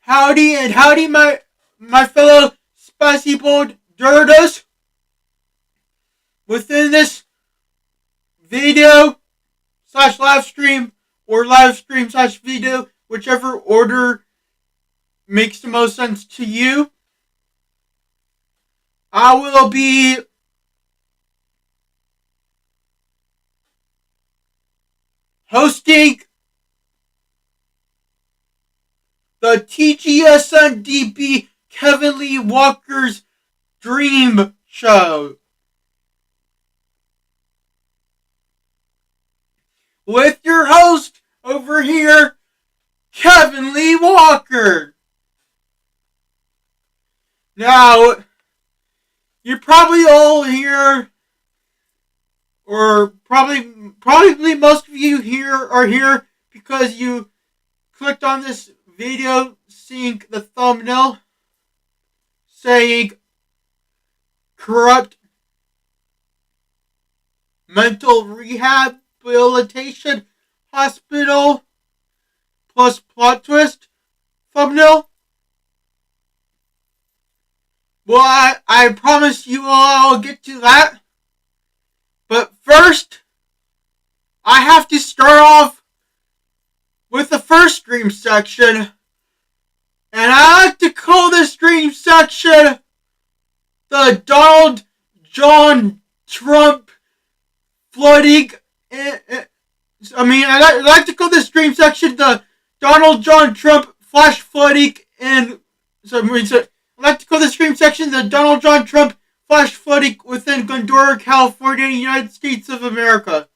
Howdy and howdy, my fellow spicy bold DORADOES. Within this video slash live stream or live stream slash video, whichever order makes the most sense to you, I will be hosting the TGSNDB Kevin Lee Walker's Dream Show with your host over here, Kevin Lee Walker. Now, you're probably all here, or probably most of you here are here because you clicked on this video, seeing the thumbnail saying corrupt mental rehabilitation hospital plus plot twist thumbnail. Well, I promise you all I'll get to that. But first, I have to start off with the first stream section. And I like to call this stream section the Donald John Trump flooding. I like to call this stream section the Donald John Trump flash flooding. I like to call this stream section the Donald John Trump flash flooding within Glendora, California, United States of America.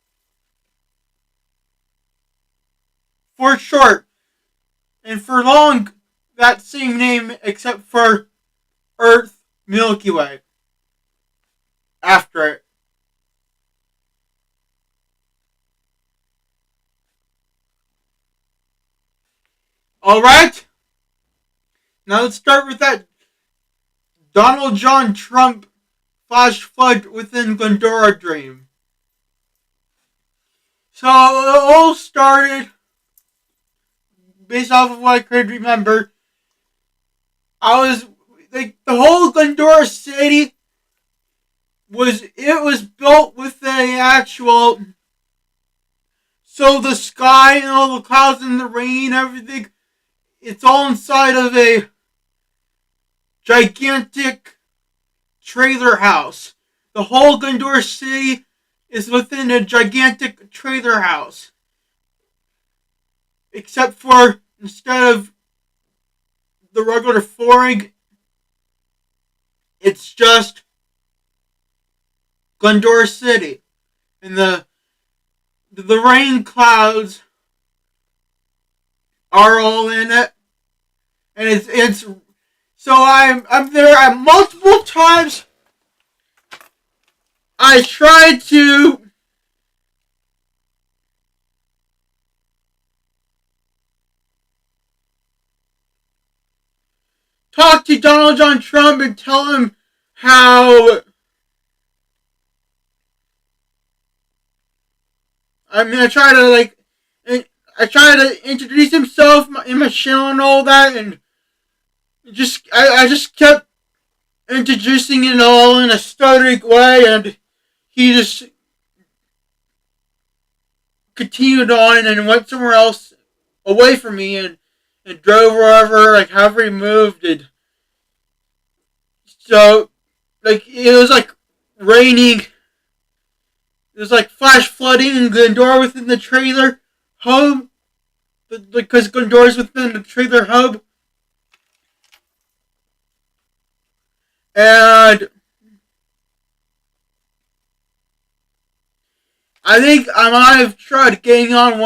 For short, and for long, that same name except for Earth Milky Way after it. Alright? Now let's start with that Donald John Trump flash flood within Glendora dream. So it all started, based off of what I could remember, the whole Glendora city was built with a actual, so the sky and all the clouds and the rain, everything, it's all inside of a gigantic trailer house. The whole Glendora city is within a gigantic trailer house. Except for, instead of the regular flooring, it's just Glendora City. And the rain clouds are all in it. And it's so I'm there at multiple times. I tried to talk to Donald John Trump and tell him how I try to introduce himself in my channel and all that, and I just kept introducing it all in a stuttering way, and he just continued on and went somewhere else away from me and drove wherever, however he moved. And so, it was raining. It was flash flooding in Glendora within the trailer home. Because Glendora's within the trailer hub. And I think I might have tried getting on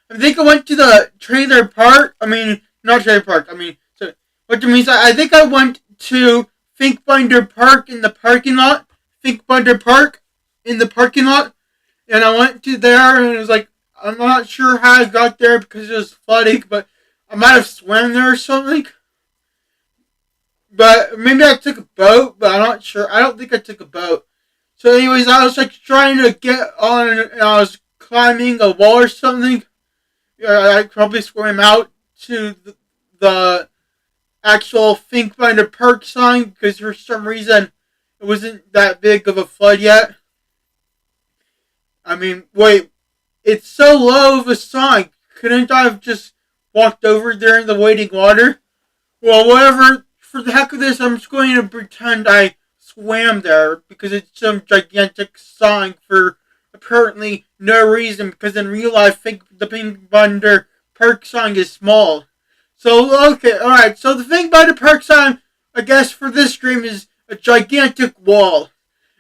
I think I went to the trailer park. Not trailer park. I think I went to Finkbinder Park in the parking lot. Finkbinder Park in the parking lot. And I went to there, and it was I'm not sure how I got there because it was flooding, but I might have swam there or something. But maybe I took a boat, but I'm not sure. I don't think I took a boat. So anyways, I was trying to get on, and I was climbing a wall or something. I probably swam out to the actual Think by the Perk song because for some reason it wasn't that big of a flood yet. I mean, wait, it's so low of a song. Couldn't I have just walked over there in the waiting water? Well, whatever. For the heck of this, I'm just going to pretend I swam there because it's some gigantic song for apparently no reason. Because in real life, the Pink Thunder Perk song is small. So okay, all right. So the thing about the Perk song, I guess, for this stream is a gigantic wall,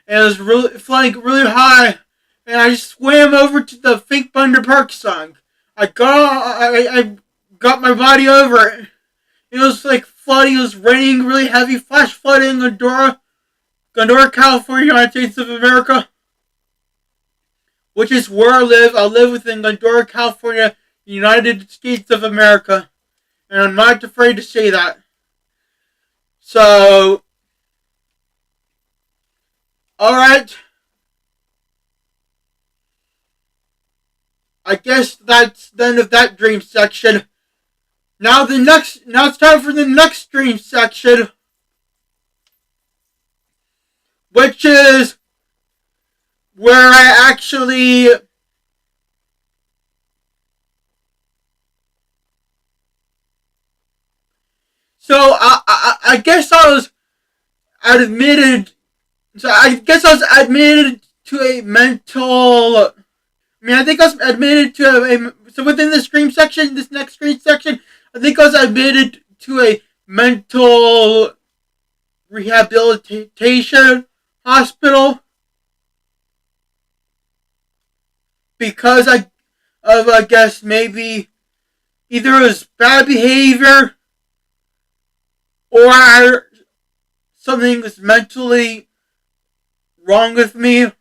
and it was really flying really high, and I just swam over to the Think Thunder Perk song. I got my body over it. It was like flooding. It was raining really heavy, flash flooding in Glendora, California, United States of America, which is where I live. I live within Glendora, California, United States of America, and I'm not afraid to say that. So, all right. I guess that's the end of that dream section. Now it's time for the next dream section, which is where I actually I guess I was admitted. So I guess I was admitted to a mental. I think I was admitted to so within this dream section, this next dream section, I think I was admitted to a mental rehabilitation hospital because I guess maybe either it was bad behavior or something was mentally wrong with me,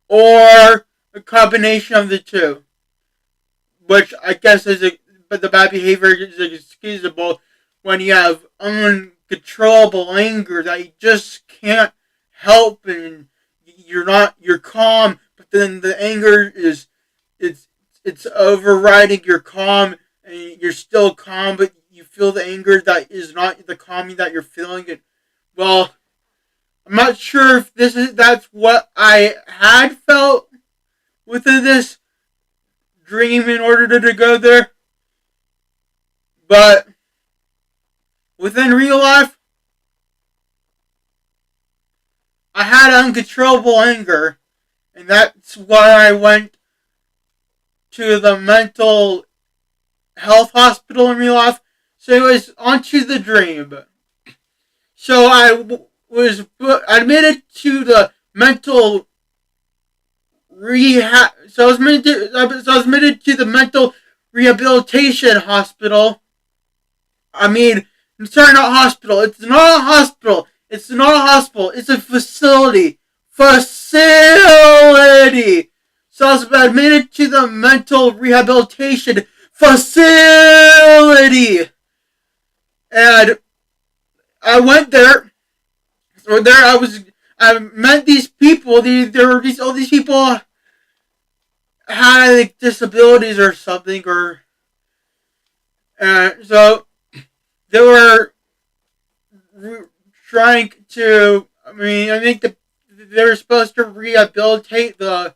or a combination of the two, which I guess but the bad behavior is excusable when you have uncontrollable anger that you just can't help, and you're calm, but then the anger it's overriding your calm, and you're still calm, but you feel the anger that is not the calming that you're feeling. And well, I'm not sure if that's what I had felt within this dream in order to go there. But within real life, I had uncontrollable anger, and that's why I went to the mental health hospital in real life. So it was onto the dream. So I was admitted to the mental rehab. So I was admitted to the mental rehabilitation hospital. Sorry, not hospital. It's not a hospital. It's not a hospital. It's a facility. Facility. So I was admitted to the mental rehabilitation facility, and I went there. So there I met these people. All these people had like disabilities or something, or so they were trying to. I think they were supposed to rehabilitate the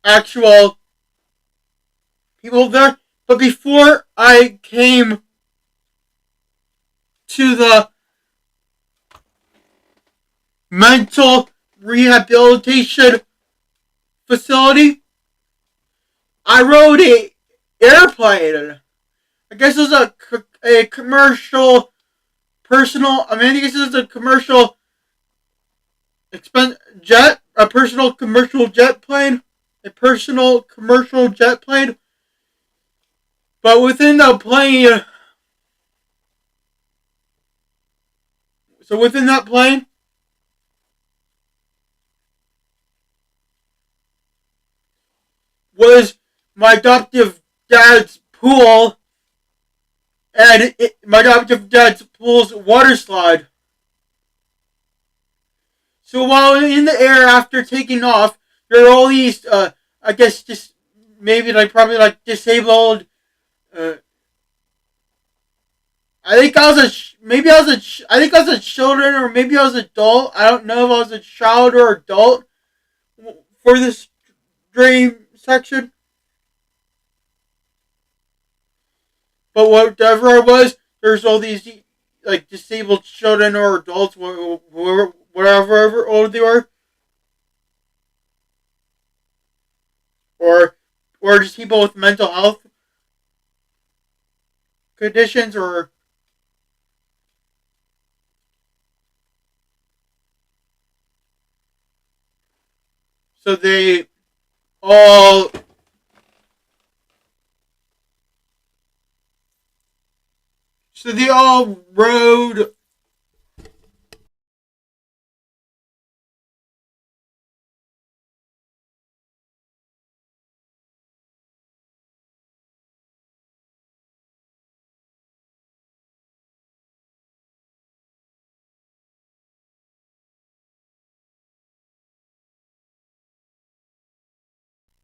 actual people there. But before I came to the mental rehabilitation facility, I rode a airplane. I guess it was a commercial personal. I guess it was a commercial jet, a personal commercial jet plane, But within the plane, was my adoptive dad's pool, and my adoptive dad's pool's water slide. So while in the air after taking off, there are all these, I guess, just maybe like probably like disabled. Uh, I think I was I think I was a children or maybe I was an adult. I don't know if I was a child or adult for this dream section. But whatever I was, there's all these like disabled children or adults, whatever old they were, or just people with mental health conditions, or so all they all rode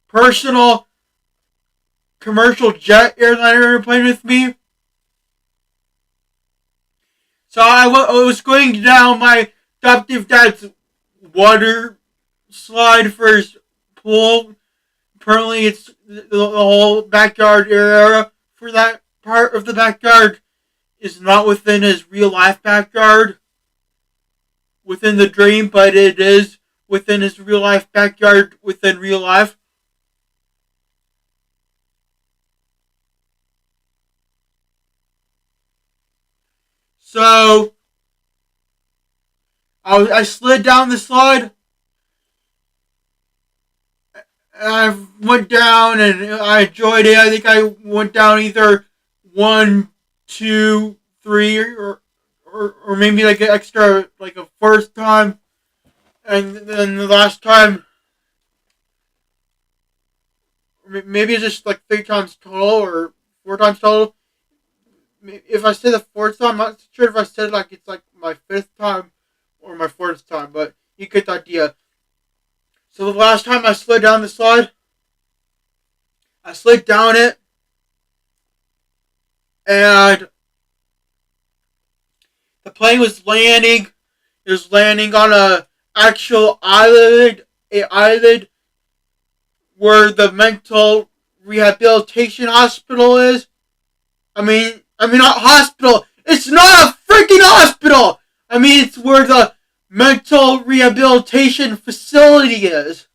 personal commercial jet airliner airplane with me. So I was going down my adoptive dad's water slide for his pool. Apparently, it's the whole backyard area for that part of the backyard is not within his real life backyard within the dream, but it is within his real life backyard within real life. So I slid down the slide. I went down and I enjoyed it. I think I went down either 1, 2, 3, or maybe like an extra, like a first time. And then the last time, maybe it's just like 3 times total or 4 times total. If I say the fourth time, I'm not sure if I said like it's like my fifth time or my fourth time, but you get the idea. So the last time I slid down the slide, I slid down it, and the plane was landing. It was landing on a actual island, where the mental rehabilitation hospital is. Not hospital. It's not a freaking hospital. It's where the mental rehabilitation facility is.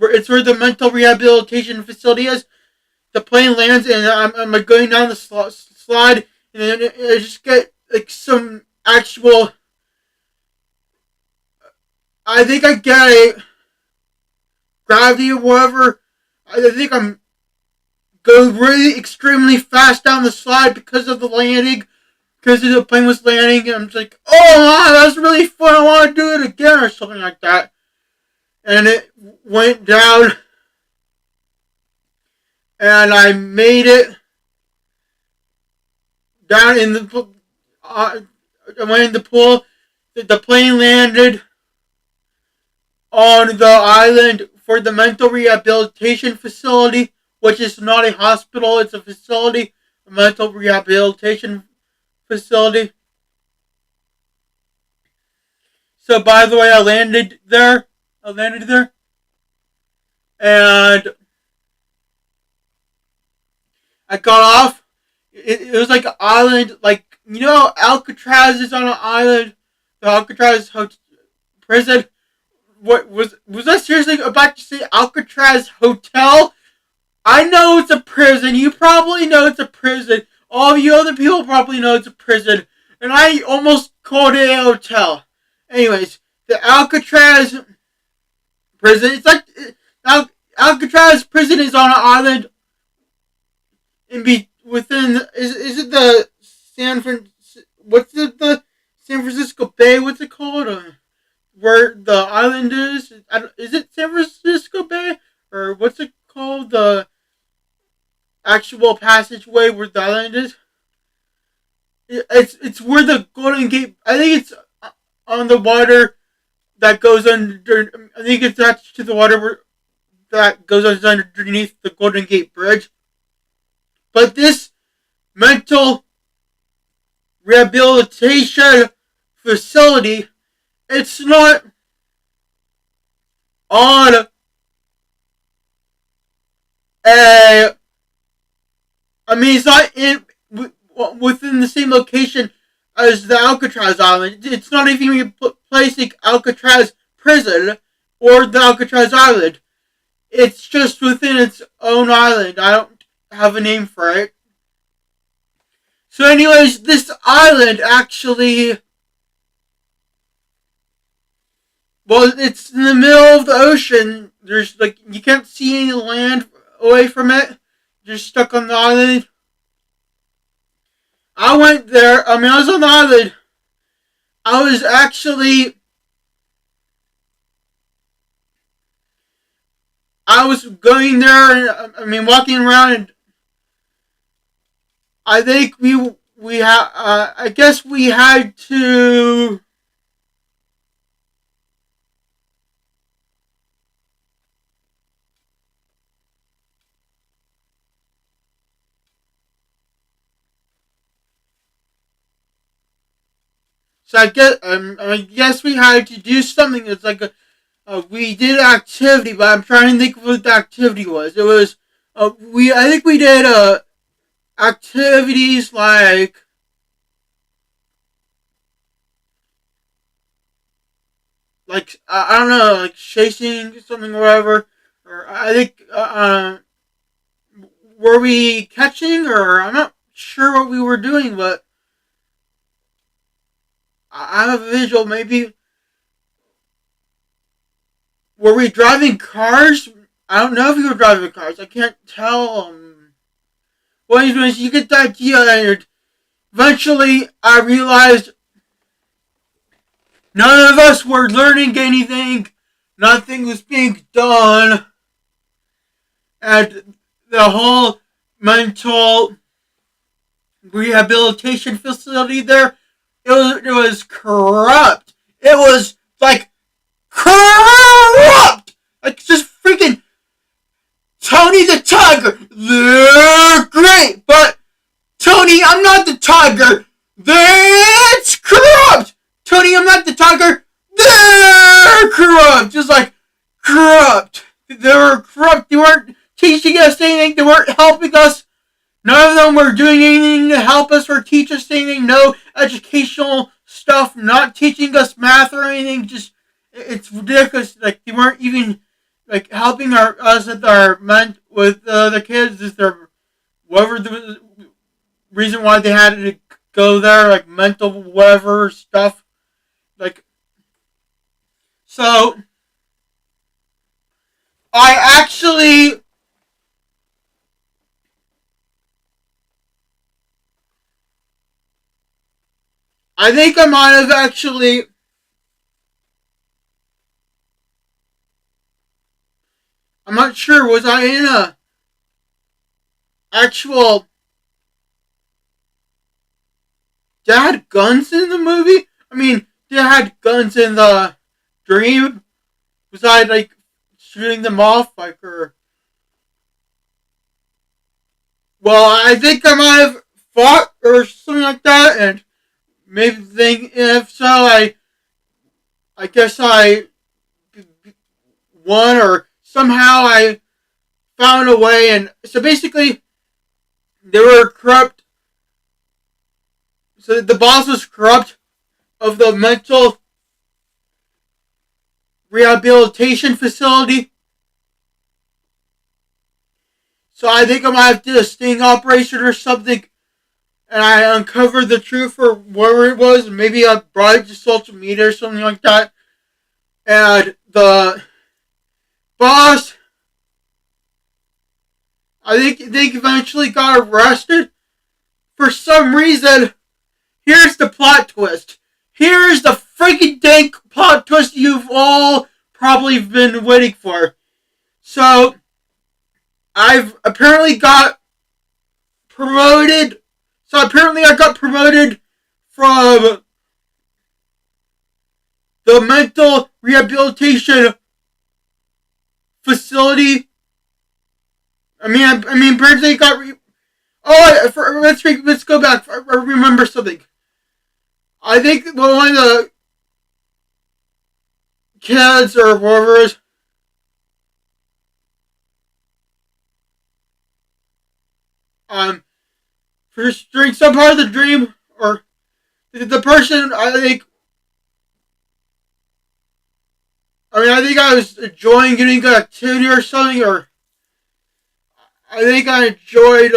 It's where the mental rehabilitation facility is. The plane lands, and I'm going down the slide, and then I just get like some actual. I think I get it. Gravity or whatever. I think I'm going really extremely fast down the slide because of the landing. Because the plane was landing, and I'm just like, oh man, that was really fun. I want to do it again or something like that. And it went down, and I made it down in the. I went in the pool. The plane landed on the island for the mental rehabilitation facility, which is not a hospital, it's a facility, a mental rehabilitation facility. So, by the way, I landed there, and I got off. It was like an island, like, Alcatraz is on an island, the Alcatraz prison. What was I seriously about to say Alcatraz Hotel? I know it's a prison. You probably know it's a prison. All of you other people probably know it's a prison. And I almost called it a hotel. Anyways, the Alcatraz prison. It's like Alcatraz prison is on an island within. Is it the what's it, the San Francisco Bay? What's it called? Where the island is? Is it San Francisco Bay, or what's it called? The actual passageway where the island is. It's where the Golden Gate. I think it's on the water. that goes under. I think it's attached to the water that goes underneath the Golden Gate Bridge. But this mental rehabilitation facility, it's not on a. I mean, it's not within the same location as the Alcatraz Island. It's not even placing Alcatraz prison or the Alcatraz Island. It's just within its own island. I don't have a name for it. So anyways, this island actually, well, it's in the middle of the ocean. There's you can't see any land away from it. You're stuck on the island. I went there. I was on the island. I was actually, I was going there and walking around, and I think I guess we had to. So I guess we had to do something. It's we did activity, but I'm trying to think of what the activity was. It was I think we did activities like I don't know, like chasing something or whatever. Or I think were we catching, or I'm not sure what we were doing, but I have a visual. Maybe were we driving cars? I don't know if we were driving cars. I can't tell. Well, anyways, you get the idea. And eventually, I realized none of us were learning anything. Nothing was being done. And the whole mental rehabilitation facility there, it was corrupt. It was corrupt. Just freaking Tony the Tiger. They're great, but Tony, I'm not the Tiger. That's corrupt. Tony, I'm not the Tiger. They're corrupt. Just corrupt. They were corrupt. They weren't teaching us anything. They weren't helping us. None of them were doing anything to help us or teach us anything. No educational stuff. Not teaching us math or anything. Just, it's ridiculous. They weren't even helping us with the kids. Is there whatever the reason why they had to go there, mental whatever stuff. So I think I might have actually. I'm not sure. Was I in a actual? Did I had guns in the movie? Did I had guns in the dream? Was I shooting them off or? Well, I think I might have fought or something like that, and maybe if so, I guess I won, or somehow I found a way. And so basically, they were corrupt. So the boss was corrupt of the mental rehabilitation facility. So I think I might have did a sting operation or something, and I uncovered the truth or whatever it was. Maybe I brought it to social media or something like that. And the boss, I think they eventually got arrested. For some reason, here's the plot twist. Here's the freaking dank plot twist you've all probably been waiting for. So, I've apparently got promoted. So apparently I got promoted from the the mental rehabilitation facility. I mean, apparently got. Let's go back. I remember something. I think one of the kids or whoever is for during some part of the dream, or the person, I think I was enjoying getting an activity or something, or I think I enjoyed,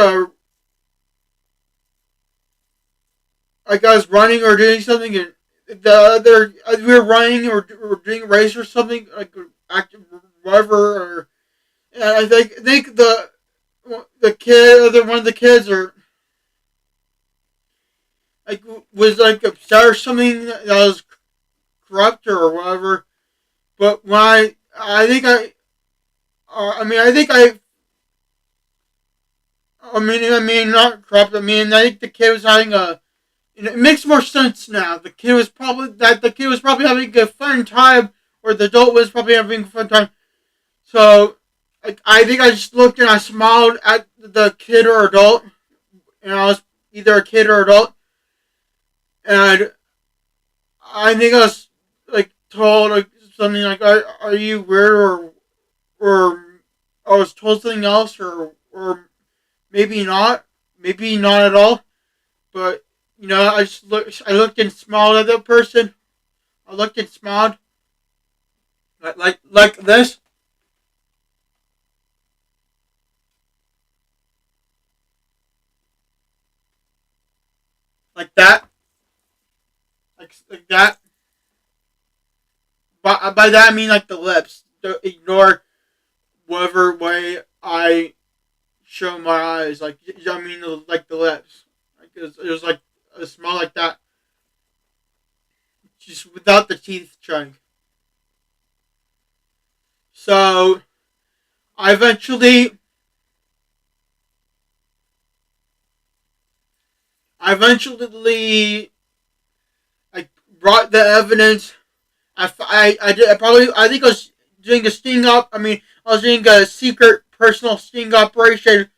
like I was running or doing something, and the other, we were running or doing a race or something, like active whatever, or, and I think the kid, one of the kids, or like was like upset or something that was corrupt or whatever. But when I think not corrupt. I think the kid was having a. It makes more sense now. The kid was probably having a fun time, or the adult was probably having a fun time. So, I think I just looked and I smiled at the kid or adult, and I was either a kid or adult, and I think I was like told like something like, "Are you weird?" or I was told something else, or maybe not at all. But I looked and smiled at that person. I looked and smiled, like this, like that, like that. By that I mean like the lips. Don't ignore whatever way I show my eyes. Like like the lips. Like it was like a smile like that, just without the teeth showing. So I eventually, I brought the evidence. I think I was doing a sting up. I was doing a secret personal sting operation,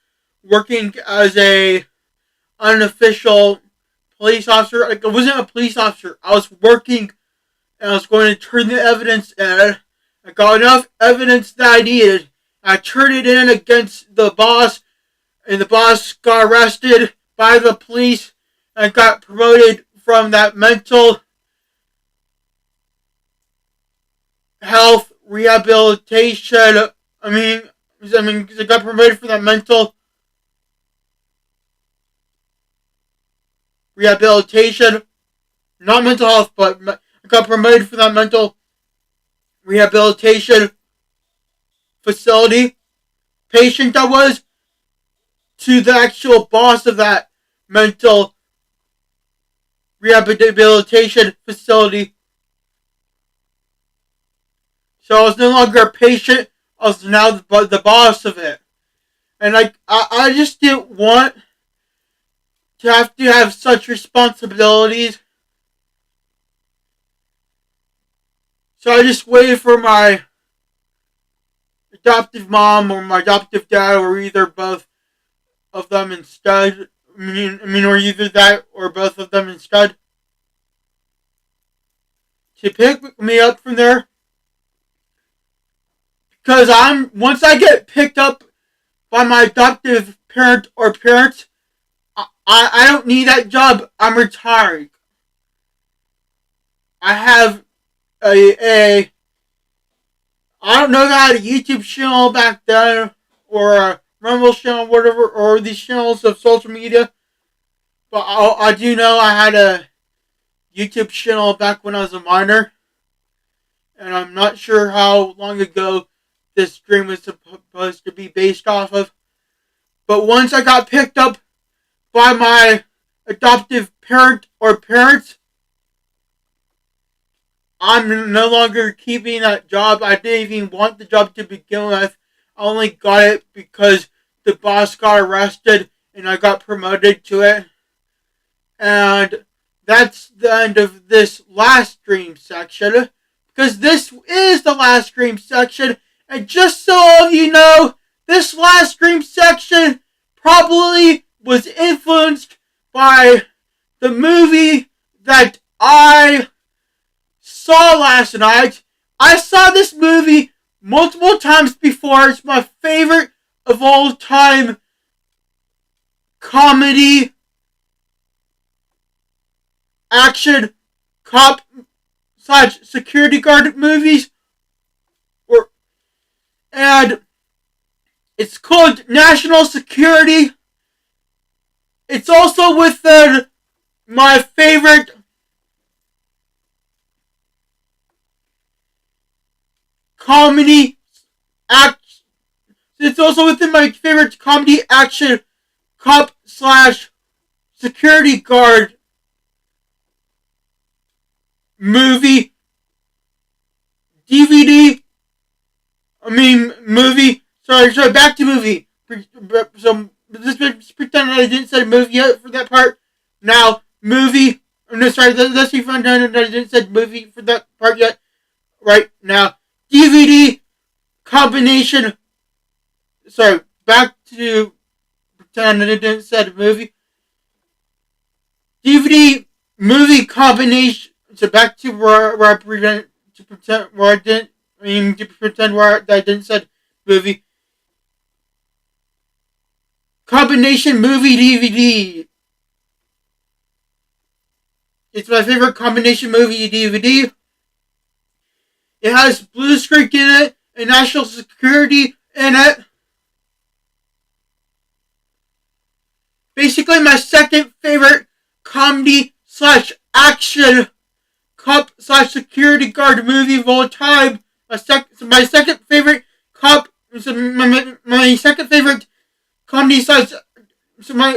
working as a unofficial police officer. Like, I wasn't a police officer. I was working, and I was going to turn the evidence in. I got enough evidence that I needed. I turned it in against the boss, and the boss got arrested by the police and got promoted from that mental health rehabilitation. Because I got promoted from that mental rehabilitation, not mental health, but I got promoted from that mental rehabilitation facility patient I was, to the actual boss of that mental rehabilitation facility. So I was no longer a patient, I was now the boss of it. And I just didn't want to have such responsibilities. So I just waited for my adoptive mom or my adoptive dad, or either both of them instead. Or either that or both of them instead, to pick me up from there. Because once I get picked up by my adoptive parent or parents, I don't need that job. I'm retiring. I have a I don't know if I had a YouTube channel back then, or a Rumble channel, whatever, or these channels of social media. But I do know I had a YouTube channel back when I was a minor. And I'm not sure how long ago this dream was supposed to be based off of. But once I got picked up by my adoptive parent or parents, I'm no longer keeping that job. I didn't even want the job to begin with. I only got it because the boss got arrested and I got promoted to it. And that's the end of this last dream section. because this is the last dream section. And just so all of you know, this last dream section probably was influenced by the movie that I saw last night. I saw this movie multiple times before. It's my favorite of all time comedy, action, cop / security guard movies. And it's called National Security. It's also within my favorite comedy action. It's also within my favorite comedy action cop / security guard movie DVD. Movie. Sorry, back to movie. So, let's pretend I didn't say movie yet for that part. Now, movie. No, sorry, let's pretend I didn't say movie for that part yet. Right now. DVD combination. Sorry, back to pretend I didn't say movie. DVD movie combination. So back to where I pretend where I didn't. To pretend where I didn't say movie. Combination movie DVD. It's my favorite combination movie DVD. It has blue screen in it and national security in it. Basically, my second favorite comedy / action cop / security guard movie of all time. My second favorite cop. My second favorite comedy /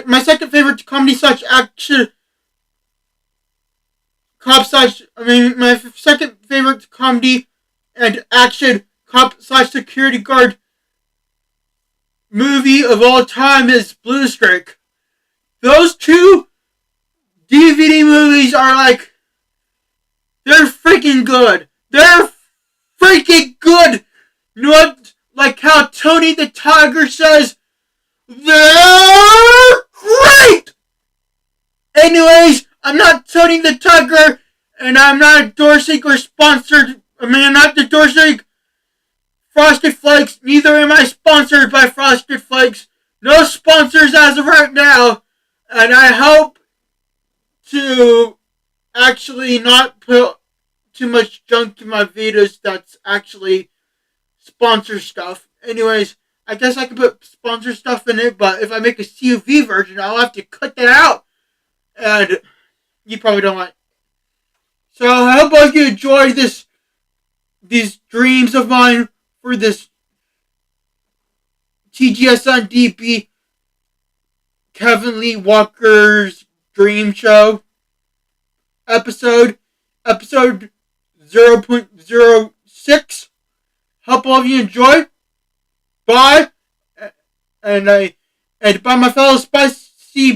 my second favorite comedy / action cop / my second favorite comedy and action cop / security guard movie of all time is Blue Streak. Those two DVD movies are like, they're freaking good. They're freaking good. You know what? Like how Tony the Tiger says, they're great. Anyways, I'm not Tony the Tiger, and I'm not endorsing or sponsored. I'm not endorsing Frosted Flakes. Neither am I sponsored by Frosted Flakes. No sponsors as of right now. And I hope to actually not put too much junk in my videos that's actually sponsor stuff. Anyways, I guess I can put sponsor stuff in it, but if I make a CUV version, I'll have to cut that out. And you probably don't want it. So I hope all of you enjoyed these dreams of mine for this TGS on DB Kevin Lee Walker's Dream Show episode 0.06. Hope all of you enjoy. Bye. And by my fellow spicy